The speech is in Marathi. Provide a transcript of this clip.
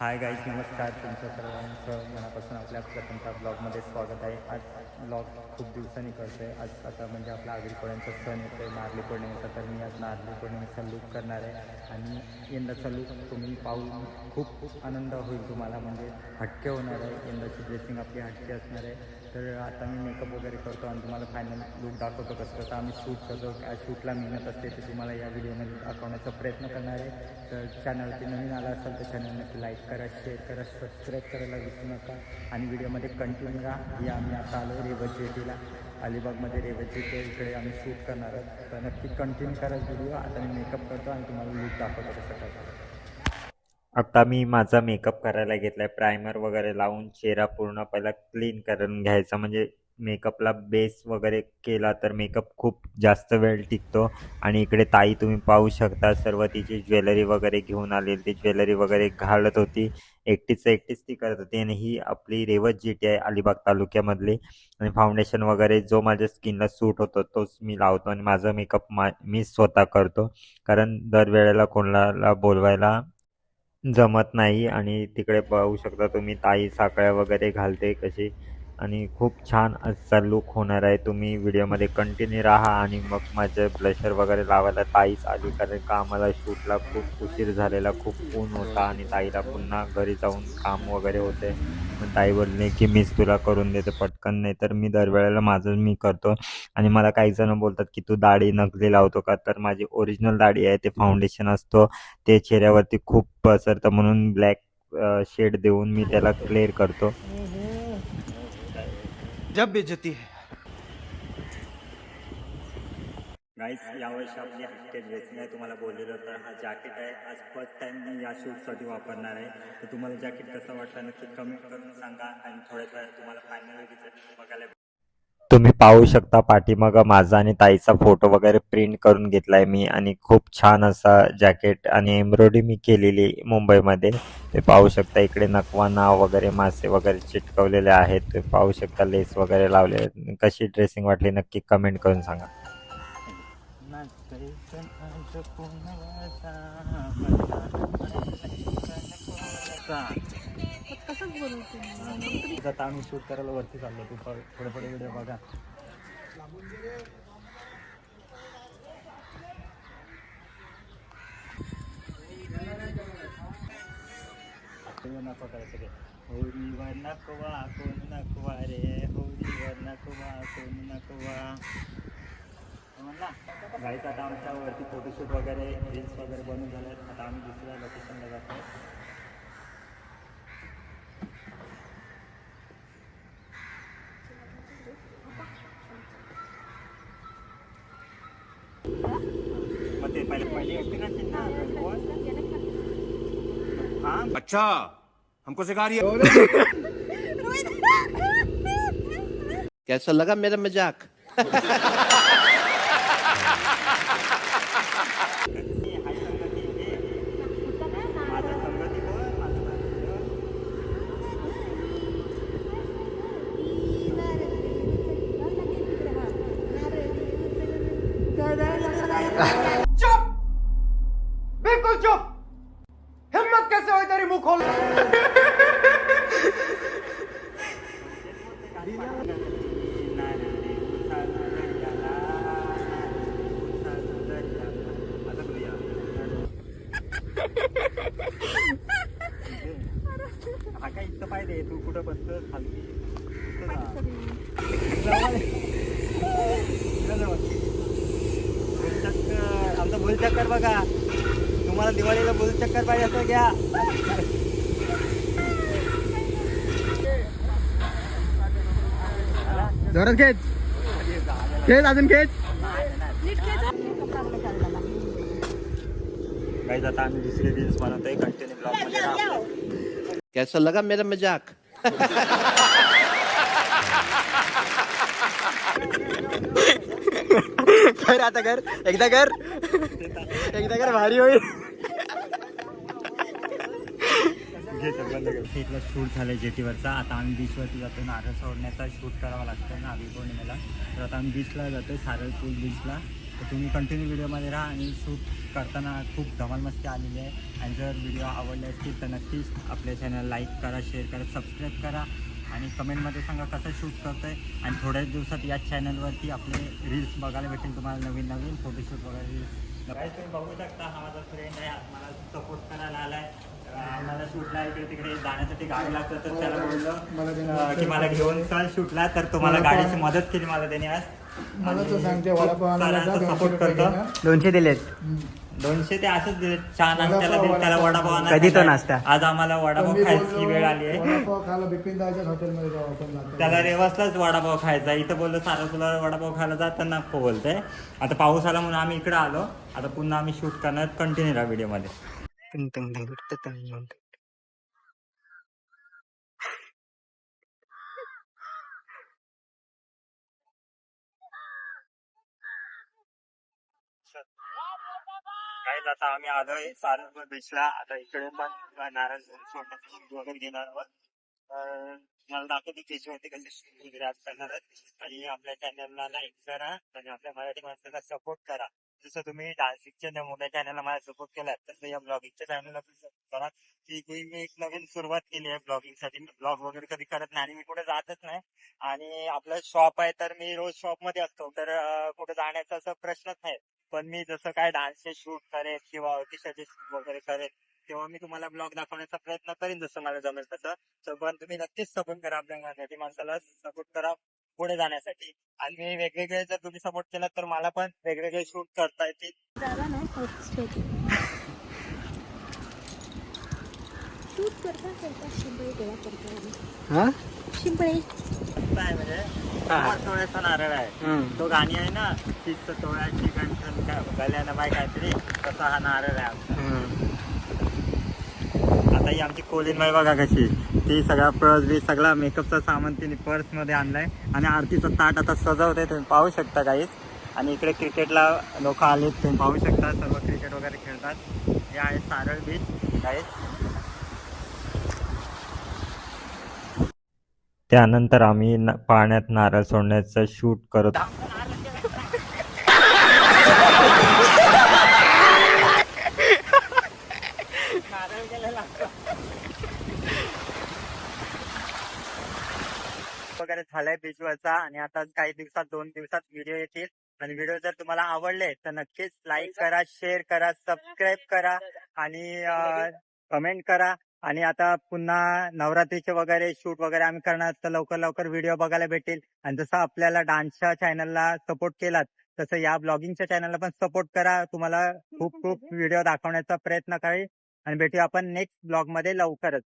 हाय गाईज, नमस्कार. तुमचं सर्वांचं मनापासून आपल्या प्रथमच्या ब्लॉगमध्ये स्वागत आहे. आज ब्लॉग खूप दिवसांनी करतो आहे. आज आता म्हणजे आपला आगरी कोळ्यांचा सण येतो आहे, नारळी पौर्णिमेचा. तर मी आज नारळी पौर्णिमेचा लूक करणार आहे आणि यंदाचा लूक तुम्ही पाहून खूप आनंद होईल तुम्हाला. म्हणजे हटके होणार आहे. यंदाची ड्रेसिंग आपली हटके असणार आहे. तर आता मी मेकअप वगैरे करतो आणि तुम्हाला फायनल लूक दाखवतो कसं आम्ही शूट करतो, काय शूटला मेहनत असते ते तुम्हाला या व्हिडिओमध्ये दाखवण्याचा प्रयत्न करणार आहे. तर चॅनलवरती नवीन आला असेल तर चॅनल नक्की लाईक करा, शेअर करा, सबस्क्राईब करायला विसरू नका आणि व्हिडिओमध्ये कंटिन्यू राहा. या आम्ही आता आलो रेवत जेटीला, अलिबागमध्ये रेवत जेटी इकडे आम्ही शूट करणार आहोत. तर नक्की कंटिन्यू करा व्हिडिओ. आता मी मेकअप करतो आणि तुम्हाला लूक दाखवतो कसं करतो. आता मी माझा मेकअप करायला घेतला आहे. प्रायमर वगैरे लावून चेहरा पूर्ण पहिला क्लीन करून घ्यायचा. म्हणजे मेकअपला बेस वगैरे केला तर मेकअप खूप जास्त वेळ टिकतो. आणि इकडे ताई तुम्ही पाहू शकता, सर्व तिची ज्वेलरी वगैरे घेऊन आलेली. ती ज्वेलरी वगैरे घालत होती, एकटीच ती करत होती. आणि ही आपली रेवत जेटी आहे अलिबाग तालुक्यामधली. आणि फाउंडेशन वगैरे जो माझ्या स्किनला सूट होतो तोच मी लावतो आणि माझा मेकअप मी स्वतः करतो. कारण दरवेळेला कोणाला बोलवायला जमत नाही. आणि तिकडे पाहू शकता तुम्ही ताई साकळ्या वगैरे घालते कशी. आणि खूप छान असा लूक होणार आहे. तुम्ही व्हिडिओमध्ये कंटिन्यू राहा. आणि मग माझे ब्लशर वगैरे लावायला ताईच आली, कारण का आम्हाला शूटला खूप उशीर झालेला, खूप ऊन होता आणि ताईला पुन्हा घरी जाऊन काम वगैरे होते. मग ताई बोलले की मीच तुला करून देते पटकन, नाही तर मी दरवेळेला माझं मी करतो. आणि मला काही जण बोलतात की तू दाढी नकली लावतो का, तर माझी ओरिजिनल दाढी आहे. ते फाउंडेशन असतो ते चेहऱ्यावरती खूप पसरतं, म्हणून ब्लॅक शेड देऊन मी त्याला क्लिअर करतो. जब बेइज्जती है. गाईज, यावर्षी आपली हटके ड्रेसिंग आहे. तुम्हाला बोललेलं तर हा जॅकेट आहे. आज फर्स्ट टाइम मी या शूटसाठी वापरणार आहे. तर तुम्हाला जॅकेट कसं वाटलं नक्की कमेंट करून सांगा. आणि थोड्याच वेळात तुम्हाला फायनल रिझल्ट बघायला तुम्ही पाहू शकता. पाठीमागं माझा आणि ताईचा फोटो वगैरे प्रिंट करून घेतलाय मी. आणि खूप छान असा जॅकेट आणि एम्ब्रॉयडरी मी केलेली मुंबईमध्ये. ते पाहू शकता. इकडे नकवा नाव वगैरे मासे वगैरे चिटकवलेले आहेत. ते पाहू शकता. लेस वगैरे लावले. कशी ड्रेसिंग वाटली नक्की कमेंट करून सांगा. आता आम्ही शूट करायला वरती चाललो. तू थोडे व्हिडिओ बघा. नको करायचं ते. होळीवर नकवा कोण नकवा रे, होळीवर नकवा कोण नकवा म्हणला. गाईच आता आमच्या वरती फोटोशूट वगैरे रील्स वगैरे बनवून झाले. आता आम्ही दुसऱ्या लोकेशनला जातो. मग ते पहिले ऍक्टिंग असेल ना. अच्छा, हमको सिखा रही है. कैसा लगा मेरा मजाक? चुप, बिल्कुल चुप. हिम्मत कैसे हुई तेरी मुंह खोल. हा काय इतकं पाहिजे. तू कुठं बसतो खाली. आमचा बुलचक्कर बघा. तुम्हाला दिवाळीला बुलचक्कर पाहिजे असं घ्या. जोरात खेच, खेच अजून खेच. गाईज आता आम्ही दुसरी रील्स बनवतोय. कंटिन्यू ब्लॉगमध्ये राहा. कैसा लगा मेरा मजाक? कर आता कर एकदा भारी होईल. इथलं शूट झालं जेटीवरचा. आता आम्ही बीचवरती जातो. नारळ सोडण्याचा शूट करावा लागतं नारळी पौर्णिमेला. तर आता आम्ही बीचला जातो, सारळ पूल बीचला. तर तुम्ही कंटिन्यू व्हिडिओमध्ये राहा आणि शूट करताना खूप धमाल मस्ती आलेली आहे. आणि जर व्हिडिओ आवडले असतील तर नक्कीच आपल्या चॅनल लाईक करा, शेअर करा, सबस्क्राईब करा आणि कमेंटमध्ये सांगा कसं शूट करतं आहे. आणि थोड्याच दिवसात या चॅनलवरती आपले रील्स बघायला भेटेल तुम्हाला, नवीन नवीन फोटोशूट वगैरे रील्स. काय तुम्ही बघू शकता, हा माझा फ्रेंड आहे, मला सपोर्ट करायला आला आहे. मला शूटला इकडे तिकडे जाण्यासाठी गाडी लागतं, तर त्याला बोललं की मला घेऊन चल शूटला. तर तुम्हाला गाडीची मदत केली मला त्याने आज. मला तर सांगते वडापाव सपोर्ट करतो. 200 दिलेत. 200 ते असंच दिले. चहा नाश्त्याला दिले त्याला, वडापाव आणायला कधी तो सांगितलं. नाश्ता? आज आम्हाला वडापाव खायची वेळ आली आहे. वडापाव खायला बिपिन दाच्या हॉटेलमध्ये जाऊ आपण जातो. त्याला रेवासलाच वडापाव खायचा. इथं बोललो सारं तुला वडापाव खायला जात नको बोलतंय. आता पाऊस आला म्हणून आम्ही इकडे आलो. आता पुन्हा आम्ही शूट करणार, कंटिन्यू राहा व्हिडिओमध्ये. टंग टंग टंग टंग टंग. काय आता आम्ही आलोय सारंगपूर बीचला. आता इकडे पण नारळ सोडण्याचं शूट वगैरे घेणार आहोत. मला दाखवते बीचवरती कसे शूट वगैरे आज करणार आहेत. आणि आपल्या चॅनलला लाईक करा आणि आपल्या मराठी माणसाला सपोर्ट करा. जसं तुम्ही डान्सिंगच्या नमुन्या चॅनलला मला सपोर्ट केला, तसं या ब्लॉगिंगच्या चॅनलला पण सपोर्ट करा. की मी एक नवीन सुरुवात केली आहे ब्लॉगिंगसाठी. ब्लॉग वगैरे कधी करत नाही आणि मी कुठे जातच नाही. आणि आपलं शॉप आहे तर मी रोज शॉपमध्ये असतो, तर कुठे जाण्याचा असा प्रश्नच नाही. पण मी जसं काय डान्सचे शूट करेन किंवा ऑर्केस्ट्राचे शूट वगैरे करेन तेव्हा मी तुम्हाला ब्लॉग दाखवण्याचा प्रयत्न करीन जसं मला जमेल तसं. तर पण तुम्ही नक्कीच सपोर्ट करा, आपल्या मराठी माणसाला सपोर्ट करा पुढे जाण्यासाठी. आणि वेगवेगळे जर तुम्ही सपोर्ट केला तर मला पण वेगवेगळे शूट करता येतील. शूट करता करता शिंपळे गोळा करतो. हा शिंपळे काय म्हणजे तोळ्याचा नारळ आहे. तो गाणी आहे ना, 30 तोळ्याची गंठन गल्यानं बाय काहीतरी, तसा हा नारळ आहे आमचा. आता ही आमची कोलीनबाई बघा कशी, ती सगळा पर्स बी सगळा मेकअपचा सामान तिने पर्स मध्ये आणलाय. आणि आरतीचं ताट आता सजवते, तुम्ही पाहू शकता काहीच. आणि इकडे क्रिकेटला लोक आलेत, तुम्ही पाहू शकता सर्व क्रिकेट वगैरे खेळतात. हे आहे सारळ बीच काहीच. त्यानंतर आम्ही पाण्यात नारळ सोडण्याचं शूट करत. वगैरे झालाय बीचवरचा. आणि आता काही दिवसात 2 दिवसात व्हिडिओ येतील. आणि व्हिडिओ जर तुम्हाला आवडले तर नक्कीच लाईक करा, शेअर करा, सबस्क्राईब करा आणि कमेंट करा. आणि आता पुन्हा नवरात्रीचे वगैरे शूट वगैरे आम्ही करणार, तर लवकर लवकर व्हिडिओ बघायला भेटेल. आणि जसं आपल्याला डान्सच्या चॅनलला सपोर्ट केलात तसं या ब्लॉगिंगच्या चॅनलला पण सपोर्ट करा. तुम्हाला खूप खूप व्हिडिओ दाखवण्याचा प्रयत्न करेल. आणि भेटूया आपण नेक्स्ट ब्लॉग मध्ये लवकरच.